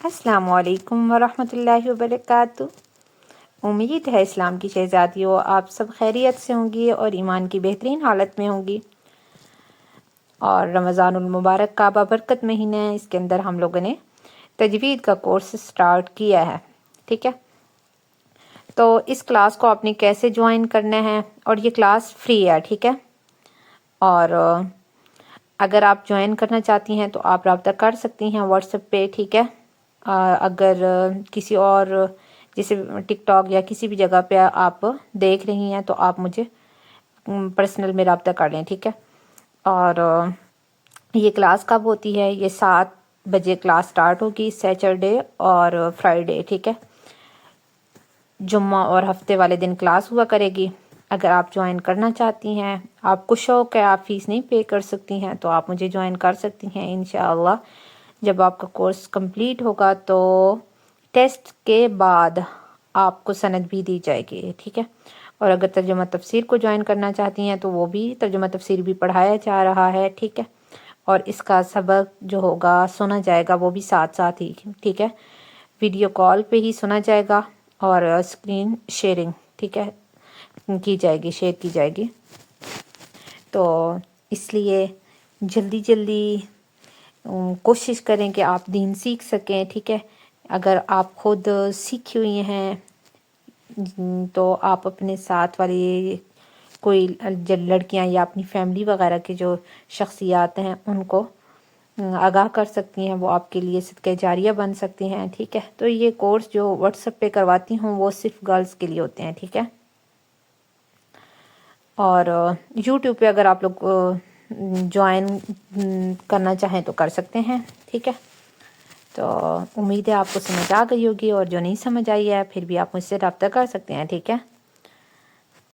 अस्सलाम वालेकुम वरहमतुल्लाहि वबरकातुह। उम्मीद है इस्लाम की शहज़ादियों आप सब खैरियत से होंगी और ईमान की बेहतरीन हालत में होंगी। और रमज़ानुल मुबारक का बाबरकत महीना है, इसके अंदर हम लोगों ने तजवीद का कोर्स स्टार्ट किया है। ठीक है, तो इस क्लास को आपने कैसे ज्वाइन करना है, और ये क्लास फ्री है। ठीक है, और अगर आप ज्वाइन करना चाहती हैं तो आप रब्ता कर सकती हैं व्हाट्सएप पे। ठीक है, अगर किसी और जैसे टिकटॉक या किसी भी जगह पे आप देख रही हैं तो आप मुझे पर्सनल में रब्ता कर लें। ठीक है, और ये क्लास कब होती है? ये 7 बजे क्लास स्टार्ट होगी, सैटरडे और फ्राइडे। ठीक है, जुम्मा और हफ्ते वाले दिन क्लास हुआ करेगी। अगर आप ज्वाइन करना चाहती हैं, आपको शौक़ है, आप फ़ीस नहीं पे कर सकती हैं, तो आप मुझे ज्वाइन कर सकती हैं। इंशाअल्लाह जब आपका कोर्स कंप्लीट होगा तो टेस्ट के बाद आपको सनद भी दी जाएगी। ठीक है, और अगर तर्जुमा तफसीर को ज्वाइन करना चाहती हैं तो वो भी तर्जुमा तफसीर भी पढ़ाया जा रहा है। ठीक है, और इसका सबक जो होगा सुना जाएगा वो भी साथ साथ ही। ठीक है, वीडियो कॉल पे ही सुना जाएगा और स्क्रीन शेयरिंग ठीक है की जाएगी, शेयर की जाएगी। तो इसलिए जल्दी जल्दी कोशिश करें कि आप दीन सीख सकें। ठीक है, अगर आप खुद सीखी हुई हैं तो आप अपने साथ वाली कोई लड़कियां या अपनी फैमिली वगैरह की जो शख्सियात हैं उनको आगाह कर सकती हैं, वो आपके लिए सदक़े जारिया बन सकती हैं। ठीक है, तो ये कोर्स जो व्हाट्सएप पे करवाती हूँ वो सिर्फ गर्ल्स के लिए होते हैं। ठीक है, और यूट्यूब पे अगर आप लोग ज्वाइन करना चाहें तो कर सकते हैं। ठीक है, तो उम्मीद है आपको समझ आ गई होगी, और जो नहीं समझ आई है फिर भी आप मुझसे रब्ता कर सकते हैं। ठीक है।